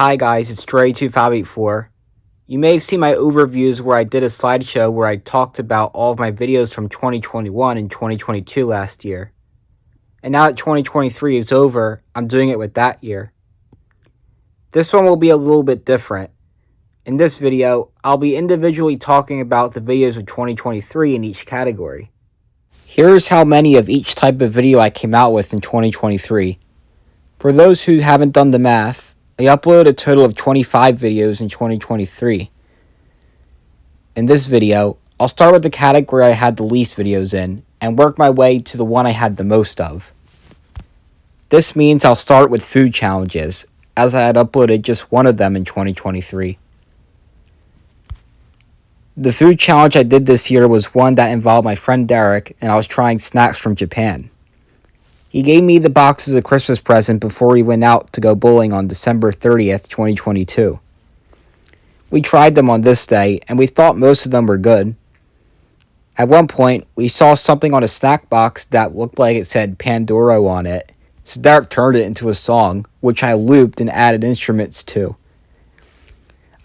Hi guys, it's DrayYoutube584. You may have seen my overviews where I did a slideshow where I talked about all of my videos from 2021 and 2022 last year. And now that 2023 is over, I'm doing it with that year. This one will be a little bit different. In this video, I'll be individually talking about the videos of 2023 in each category. Here's how many of each type of video I came out with in 2023. For those who haven't done the math, I uploaded a total of 25 videos in 2023. In this video, I'll start with the category I had the least videos in, and work my way to the one I had the most of. This means I'll start with food challenges, as I had uploaded just one of them in 2023. The food challenge I did this year was one that involved my friend Derek, and I was trying snacks from Japan. He gave me the box as a Christmas present before we went out to go bowling on December 30th, 2022. We tried them on this day, and we thought most of them were good. At one point, we saw something on a snack box that looked like it said Pandoro on it, so Derek turned it into a song, which I looped and added instruments to.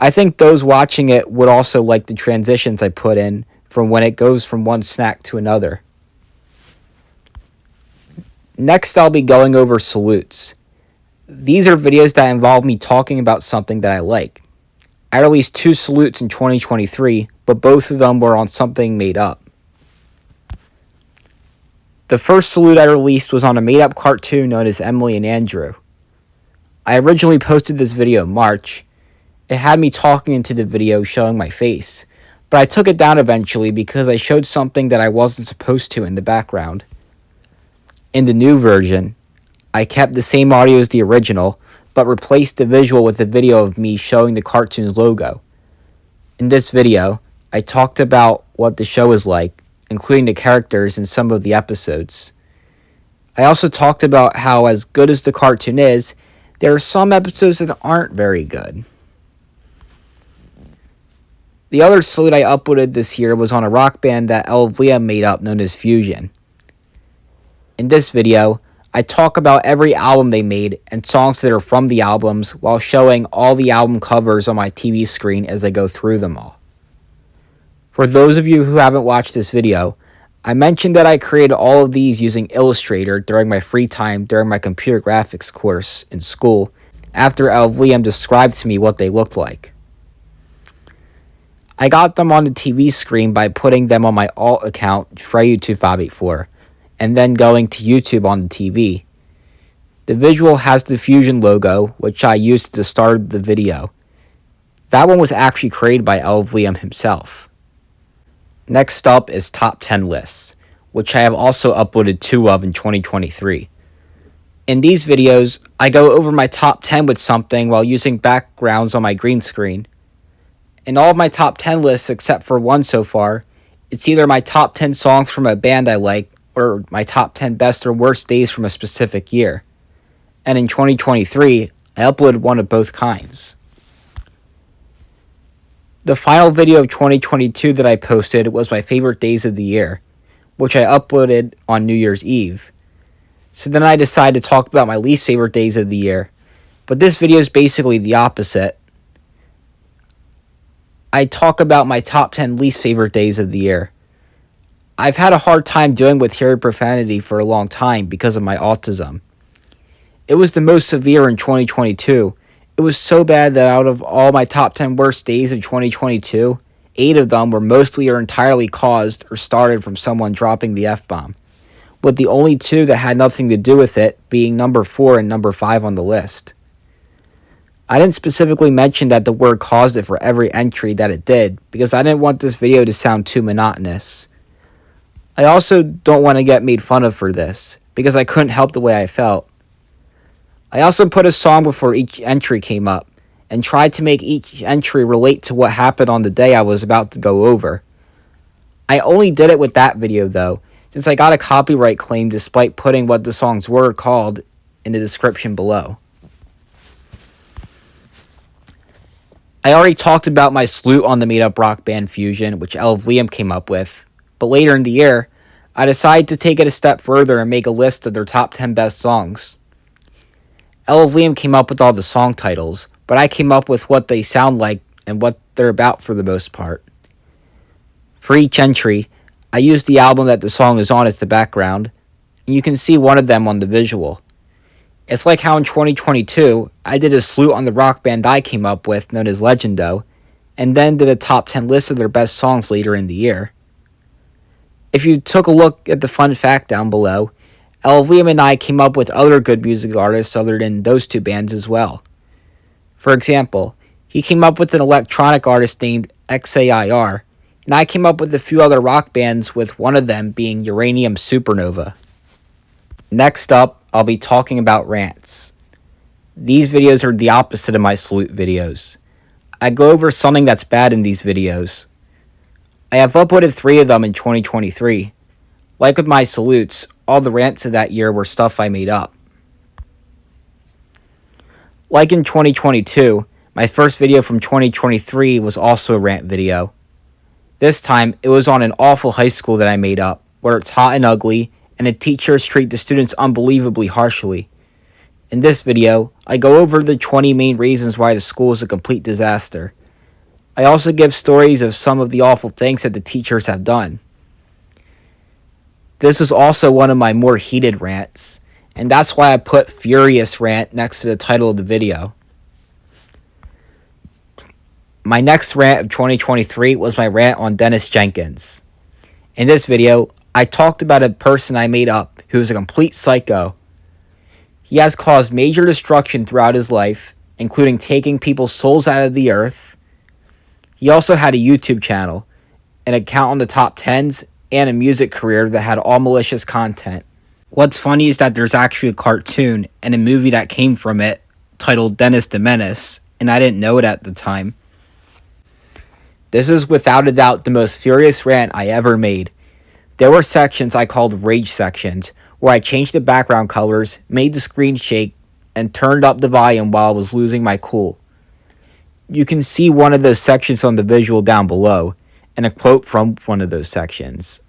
I think those watching it would also like the transitions I put in from when it goes from one snack to another. Next, I'll be going over salutes. These are videos that involve me talking about something that I like. I released 2 salutes in 2023, but both of them were on something made up. The first salute I released was on a made-up cartoon known as Emily and Andrew. I originally posted this video in March. It had me talking into the video showing my face, but I took it down eventually because I showed something that I wasn't supposed to in the background. In the new version, I kept the same audio as the original, but replaced the visual with a video of me showing the cartoon's logo. In this video, I talked about what the show is like, including the characters in some of the episodes. I also talked about how, as good as the cartoon is, there are some episodes that aren't very good. The other salute I uploaded this year was on a rock band that Liam made up known as Fusion. In this video, I talk about every album they made and songs that are from the albums while showing all the album covers on my TV screen as I go through them all. For those of you who haven't watched this video, I mentioned that I created all of these using Illustrator during my free time during my computer graphics course in school after Liam described to me what they looked like. I got them on the TV screen by putting them on my alt account, DrayYoutube584. And then going to YouTube on the TV. The visual has the Fusion logo, which I used at the start of the video. That one was actually created by Liam himself. Next up is top 10 lists, which I have also uploaded 2 of in 2023. In these videos, I go over my top 10 with something while using backgrounds on my green screen. In all of my top 10 lists except for one so far, it's either my top 10 songs from a band I like, or my top 10 best or worst days from a specific year. And in 2023, I uploaded one of both kinds. The final video of 2022 that I posted was my favorite days of the year, which I uploaded on New Year's Eve. So then I decided to talk about my least favorite days of the year, but this video is basically the opposite. I talk about my top 10 least favorite days of the year. I've had a hard time dealing with hearing profanity for a long time because of my autism. It was the most severe in 2022. It was so bad that out of all my top 10 worst days of 2022, 8 of them were mostly or entirely caused or started from someone dropping the F-bomb, with the only 2 that had nothing to do with it being number 4 and number 5 on the list. I didn't specifically mention that the word caused it for every entry that it did because I didn't want this video to sound too monotonous. I also don't want to get made fun of for this, because I couldn't help the way I felt. I also put a song before each entry came up, and tried to make each entry relate to what happened on the day I was about to go over. I only did it with that video though, since I got a copyright claim despite putting what the songs were called in the description below. I already talked about my salute on the made-up rock band Fusion, which Liam came up with. But later in the year, I decided to take it a step further and make a list of their top 10 best songs. Liam came up with all the song titles, but I came up with what they sound like and what they're about for the most part. For each entry, I used the album that the song is on as the background, and you can see one of them on the visual. It's like how in 2022, I did a salute on the rock band I came up with, known as Legendo, and then did a top 10 list of their best songs later in the year. If you took a look at the fun fact down below, Liam and I came up with other good music artists other than those two bands as well. For example, he came up with an electronic artist named XAIR, and I came up with a few other rock bands, with one of them being Uranium Supernova. Next up, I'll be talking about rants. These videos are the opposite of my salute videos. I go over something that's bad in these videos. I have uploaded 3 of them in 2023. Like with my salutes, all the rants of that year were stuff I made up. Like in 2022, my first video from 2023 was also a rant video. This time, it was on an awful high school that I made up, where it's hot and ugly, and the teachers treat the students unbelievably harshly. In this video, I go over the 20 main reasons why the school is a complete disaster. I also give stories of some of the awful things that the teachers have done. This was also one of my more heated rants, and that's why I put Furious Rant next to the title of the video. My next rant of 2023 was my rant on Dennis Jenkins. In this video, I talked about a person I made up who is a complete psycho. He has caused major destruction throughout his life, including taking people's souls out of the earth. He also had a YouTube channel, an account on the top 10s, and a music career that had all malicious content. What's funny is that there's actually a cartoon and a movie that came from it titled Dennis the Menace, and I didn't know it at the time. This is without a doubt the most furious rant I ever made. There were sections I called rage sections, where I changed the background colors, made the screen shake, and turned up the volume while I was losing my cool. You can see one of those sections on the visual down below, and a quote from one of those sections.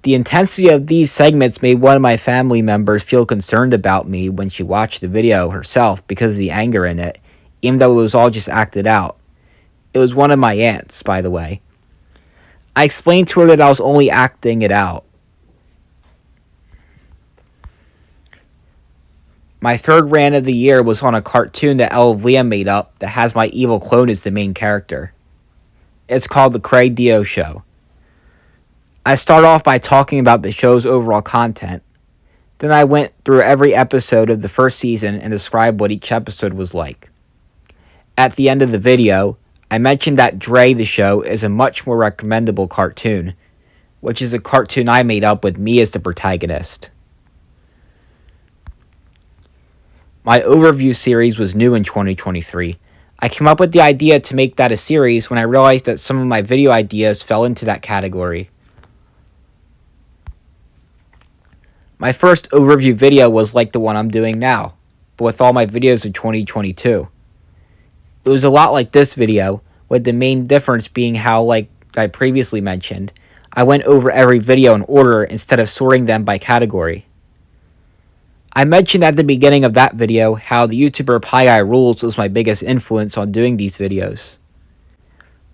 The intensity of these segments made one of my family members feel concerned about me when she watched the video herself because of the anger in it, even though it was all just acted out. It was one of my aunts, by the way. I explained to her that I was only acting it out. My third rant of the year was on a cartoon that Liam made up that has my evil clone as the main character. It's called The Craig Dio Show. I start off by talking about the show's overall content. Then I went through every episode of the first season and described what each episode was like. At the end of the video, I mentioned that Dray the Show is a much more recommendable cartoon, which is a cartoon I made up with me as the protagonist. My overview series was new in 2023. I came up with the idea to make that a series when I realized that some of my video ideas fell into that category. My first overview video was like the one I'm doing now, but with all my videos of 2022. It was a lot like this video, with the main difference being how, like I previously mentioned, I went over every video in order instead of sorting them by category. I mentioned at the beginning of that video how the YouTuber Pie Rules was my biggest influence on doing these videos.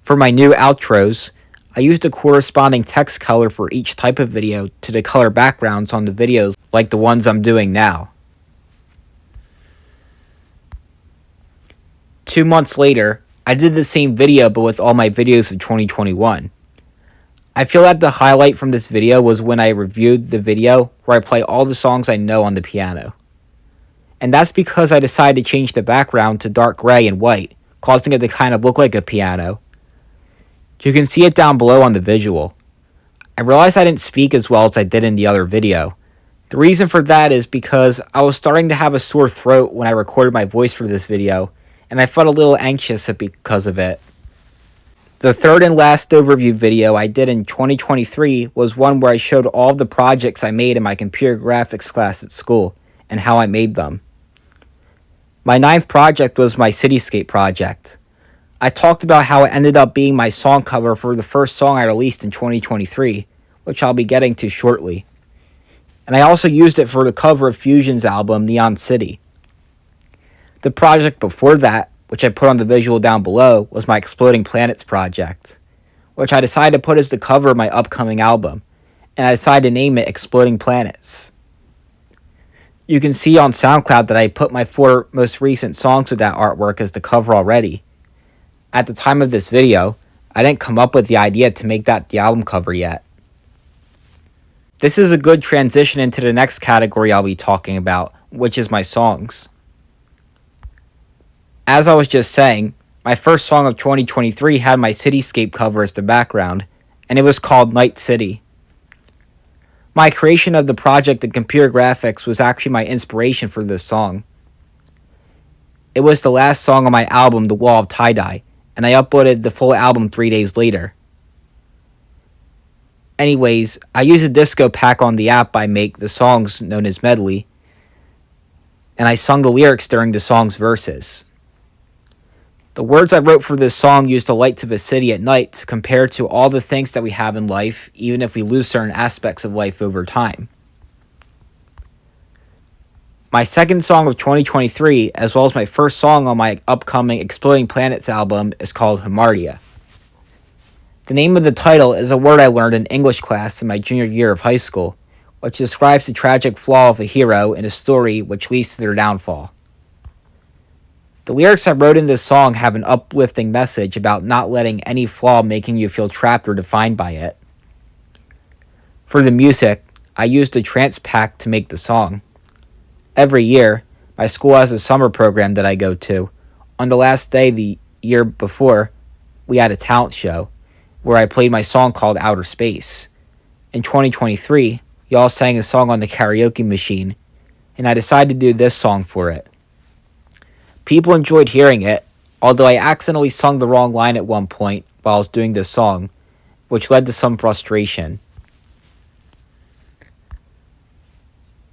For my new outros, I used a corresponding text color for each type of video to the color backgrounds on the videos like the ones I'm doing now. 2 months later, I did the same video but with all my videos of 2021. I feel that the highlight from this video was when I reviewed the video where I play all the songs I know on the piano. And that's because I decided to change the background to dark gray and white, causing it to kind of look like a piano. You can see it down below on the visual. I realized I didn't speak as well as I did in the other video. The reason for that is because I was starting to have a sore throat when I recorded my voice for this video, and I felt a little anxious because of it. The third and last overview video I did in 2023 was one where I showed all of the projects I made in my computer graphics class at school, and how I made them. My 9th project was my cityscape project. I talked about how it ended up being my song cover for the first song I released in 2023, which I'll be getting to shortly. And I also used it for the cover of Fusion's album, Neon City. The project before that which I put on the visual down below, was my Exploding Planets project, which I decided to put as the cover of my upcoming album, and I decided to name it Exploding Planets. You can see on SoundCloud that I put my 4 most recent songs with that artwork as the cover already. At the time of this video, I didn't come up with the idea to make that the album cover yet. This is a good transition into the next category I'll be talking about, which is my songs. As I was just saying, my first song of 2023 had my cityscape cover as the background, and it was called Night City. My creation of the project and computer graphics was actually my inspiration for this song. It was the last song on my album, The Wall of Tie-Dye, and I uploaded the full album 3 days later. Anyways, I used a disco pack on the app I make the songs known as Medley, and I sung the lyrics during the song's verses. The words I wrote for this song used the lights of a city at night to compare to all the things that we have in life, even if we lose certain aspects of life over time. My second song of 2023, as well as my first song on my upcoming Exploding Planets album, is called Hamartia. The name of the title is a word I learned in English class in my junior year of high school, which describes the tragic flaw of a hero in a story which leads to their downfall. The lyrics I wrote in this song have an uplifting message about not letting any flaw making you feel trapped or defined by it. For the music, I used a trance pack to make the song. Every year, my school has a summer program that I go to. On the last day the year before, we had a talent show where I played my song called Outer Space. In 2023, y'all sang a song on the karaoke machine, and I decided to do this song for it. People enjoyed hearing it, although I accidentally sung the wrong line at one point while I was doing this song, which led to some frustration.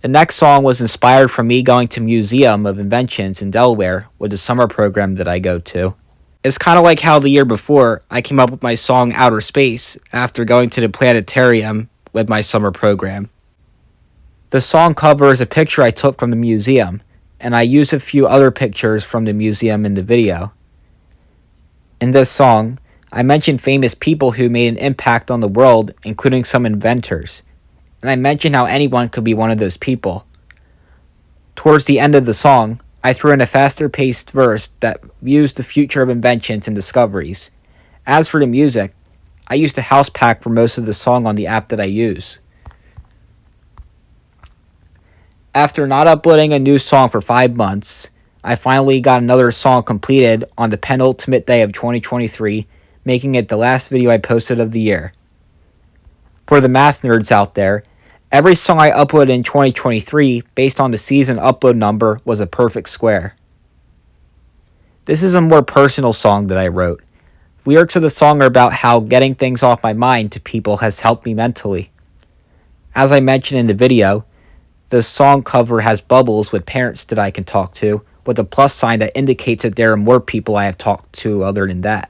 The next song was inspired from me going to Museum of Inventions in Delaware with the summer program that I go to. It's kind of like how the year before, I came up with my song Outer Space after going to the planetarium with my summer program. The song cover is a picture I took from the museum, and I used a few other pictures from the museum in the video. In this song, I mentioned famous people who made an impact on the world, including some inventors, and I mentioned how anyone could be one of those people. Towards the end of the song, I threw in a faster-paced verse that views the future of inventions and discoveries. As for the music, I used a house pack for most of the song on the app that I use. After not uploading a new song for 5 months, I finally got another song completed on the penultimate day of 2023, making it the last video I posted of the year. For the math nerds out there, every song I uploaded in 2023 based on the season upload number was a perfect square. This is a more personal song that I wrote. The lyrics of the song are about how getting things off my mind to people has helped me mentally. As I mentioned in the video, the song cover has bubbles with parents that I can talk to, with a plus sign that indicates that there are more people I have talked to other than that.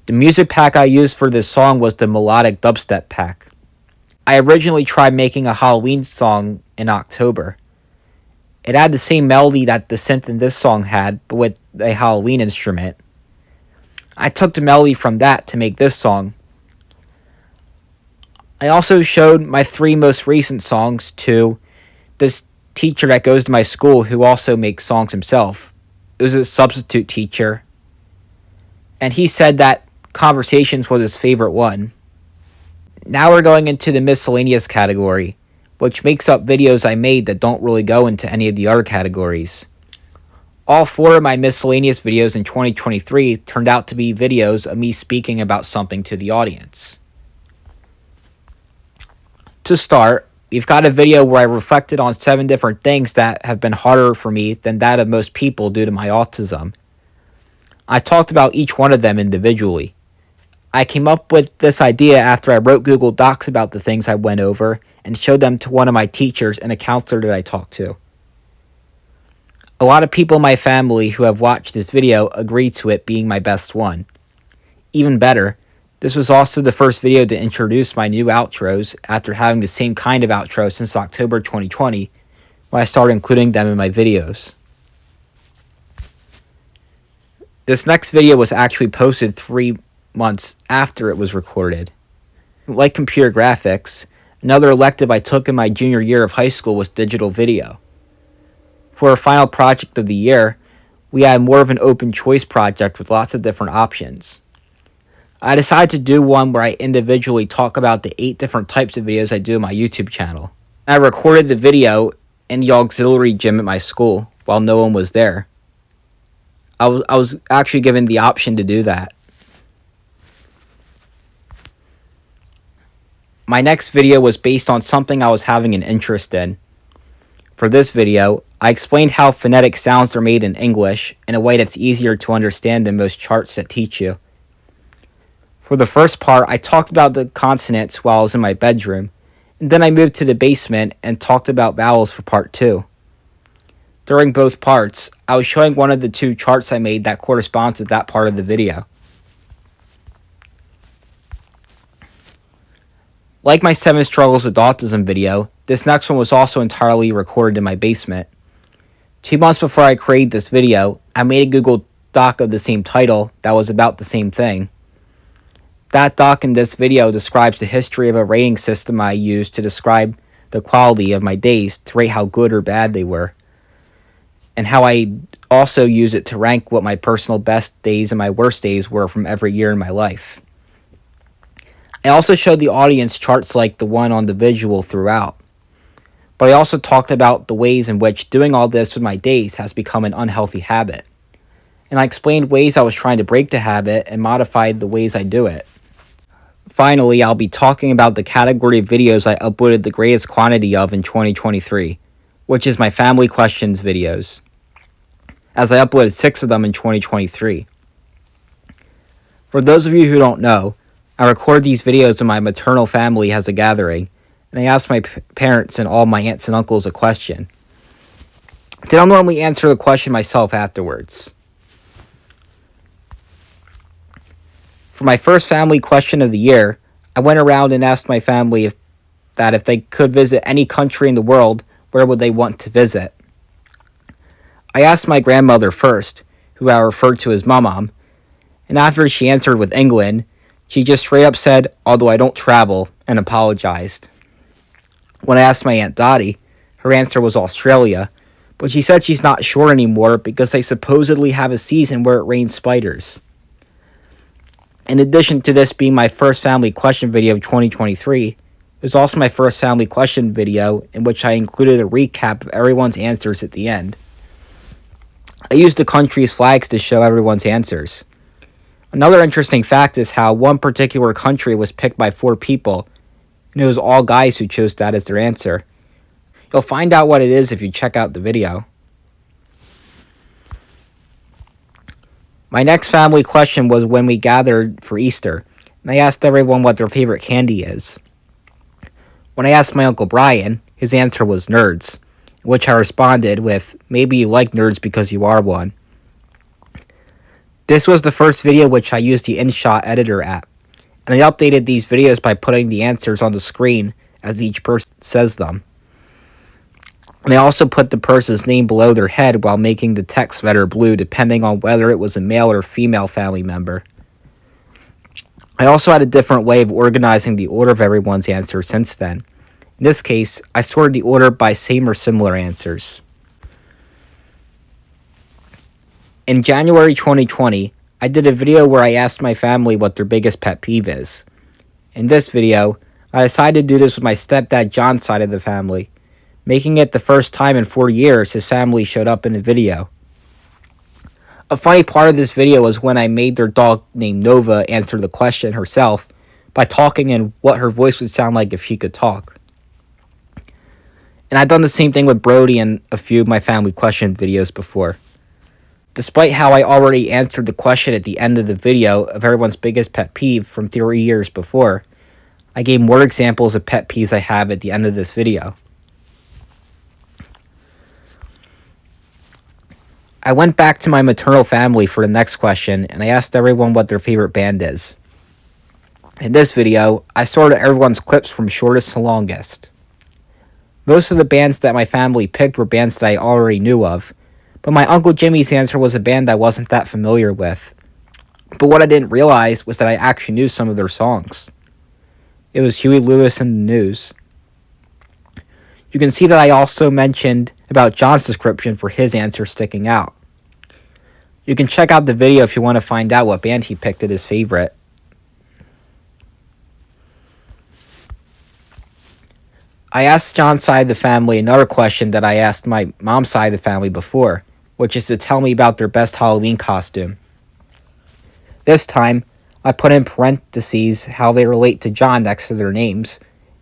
The music pack I used for this song was the melodic dubstep pack. I originally tried making a Halloween song in October. It had the same melody that the synth in this song had, but with a Halloween instrument. I took the melody from that to make this song. I also showed my 3 most recent songs to this teacher that goes to my school who also makes songs himself. It was a substitute teacher, and he said that Conversations was his favorite one. Now we're going into the miscellaneous category, which makes up videos I made that don't really go into any of the other categories. All 4 of my miscellaneous videos in 2023 turned out to be videos of me speaking about something to the audience. To start, we've got a video where I reflected on 7 different things that have been harder for me than that of most people due to my autism. I talked about each one of them individually. I came up with this idea after I wrote Google Docs about the things I went over and showed them to one of my teachers and a counselor that I talked to. A lot of people in my family who have watched this video agreed to it being my best one. Even better, this was also the first video to introduce my new outros after having the same kind of outro since October 2020, when I started including them in my videos. This next video was actually posted 3 months after it was recorded. Like computer graphics, another elective I took in my junior year of high school was digital video. For our final project of the year, we had more of an open choice project with lots of different options. I decided to do one where I individually talk about the 8 different types of videos I do on my YouTube channel. I recorded the video in the auxiliary gym at my school while no one was there. I was actually given the option to do that. My next video was based on something I was having an interest in. For this video, I explained how phonetic sounds are made in English in a way that's easier to understand than most charts that teach you. For the first part, I talked about the consonants while I was in my bedroom, and then I moved to the basement and talked about vowels for part 2. During both parts, I was showing one of the 2 charts I made that corresponds with that part of the video. Like my 7 struggles with autism video, this next one was also entirely recorded in my basement. 2 months before I created this video, I made a Google Doc of the same title that was about the same thing. That doc in this video describes the history of a rating system I used to describe the quality of my days to rate how good or bad they were, and how I also use it to rank what my personal best days and my worst days were from every year in my life. I also showed the audience charts like the one on the visual throughout, but I also talked about the ways in which doing all this with my days has become an unhealthy habit, and I explained ways I was trying to break the habit and modified the ways I do it. Finally, I'll be talking about the category of videos I uploaded the greatest quantity of in 2023, which is my family questions videos, as I uploaded 6 of them in 2023. For those of you who don't know, I record these videos when my maternal family has a gathering, and I ask my parents and all my aunts and uncles a question. Then I'll normally answer the question myself afterwards. For my first family question of the year, I went around and asked my family if they could visit any country in the world, where would they want to visit? I asked my grandmother first, who I referred to as Mom, and after she answered with England, she just straight up said, "Although I don't travel," and apologized. When I asked my Aunt Dottie, her answer was Australia, but she said she's not sure anymore because they supposedly have a season where it rains spiders. In addition to this being my first family question video of 2023, it was also my first family question video in which I included a recap of everyone's answers at the end. I used the country's flags to show everyone's answers. Another interesting fact is how one particular country was picked by 4 people, and it was all guys who chose that as their answer. You'll find out what it is if you check out the video. My next family question was when we gathered for Easter, and I asked everyone what their favorite candy is. When I asked my Uncle Brian, his answer was nerds, which I responded with, "Maybe you like nerds because you are one." This was the first video which I used the InShot editor app, and I updated these videos by putting the answers on the screen as each person says them. And I also put the person's name below their head while making the text red or blue depending on whether it was a male or female family member. I also had a different way of organizing the order of everyone's answers since then. In this case, I sorted the order by same or similar answers. In January 2020, I did a video where I asked my family what their biggest pet peeve is. In this video, I decided to do this with my stepdad John's side of the family, making it the first time in 4 years his family showed up in a video. A funny part of this video was when I made their dog named Nova answer the question herself by talking in what her voice would sound like if she could talk. And I've done the same thing with Brody in a few of my family question videos before. Despite how I already answered the question at the end of the video of everyone's biggest pet peeve from 3 years before, I gave more examples of pet peeves I have at the end of this video. I went back to my maternal family for the next question, and I asked everyone what their favorite band is. In this video, I sorted everyone's clips from shortest to longest. Most of the bands that my family picked were bands that I already knew of, But my Uncle Jimmy's answer was a band I wasn't that familiar with. But what I didn't realize was that I actually knew some of their songs. It was Huey Lewis and the News. You can see that I also mentioned about John's description for his answer sticking out. You can check out the video if you want to find out what band he picked as his favorite. I asked John's side of the family another question that I asked my mom's side of the family before, which is to tell me about their best Halloween costume. This time, I put in parentheses how they relate to John next to their names,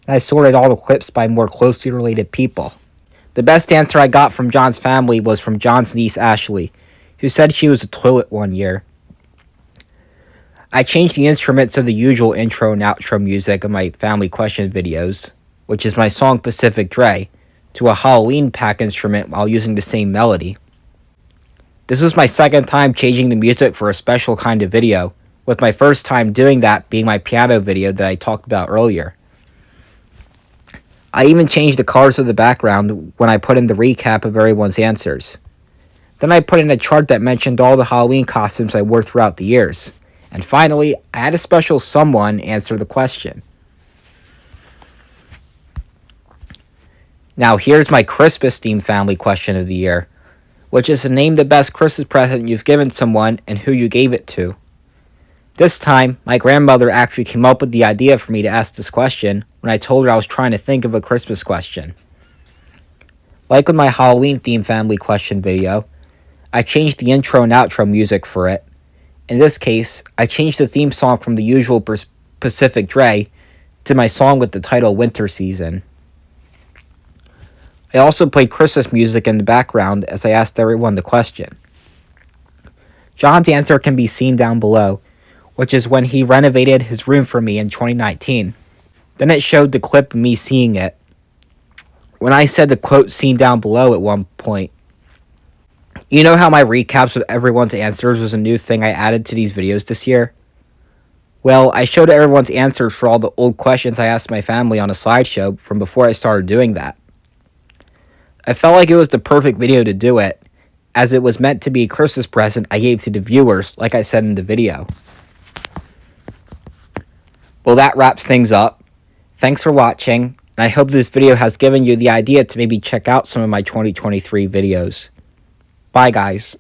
and I sorted all the clips by more closely related people. The best answer I got from John's family was from John's niece Ashley, who said she was a toilet one year. I changed the instruments of the usual intro and outro music of my family question videos, which is my song Pacific Dre, to a Halloween pack instrument while using the same melody. This was my second time changing the music for a special kind of video, with my first time doing that being my piano video that I talked about earlier. I even changed the colors of the background when I put in the recap of everyone's answers. Then I put in a chart that mentioned all the Halloween costumes I wore throughout the years. And finally, I had a special someone answer the question. Now here's my Christmas-themed family question of the year, which is to name the best Christmas present you've given someone and who you gave it to. This time, my grandmother actually came up with the idea for me to ask this question when I told her I was trying to think of a Christmas question. Like with my Halloween-themed family question video, I changed the intro and outro music for it. In this case, I changed the theme song from the usual Pacific Dre to my song with the title Winter Season. I also played Christmas music in the background as I asked everyone the question. John's answer can be seen down below, which is when he renovated his room for me in 2019. Then it showed the clip of me seeing it. When I said the quote seen down below at one point, you know how my recaps of everyone's answers was a new thing I added to these videos this year? Well, I showed everyone's answers for all the old questions I asked my family on a slideshow from before I started doing that. I felt like it was the perfect video to do it, as it was meant to be a Christmas present I gave to the viewers, like I said in the video. Well, that wraps things up. Thanks for watching, and I hope this video has given you the idea to maybe check out some of my 2023 videos. Bye, guys.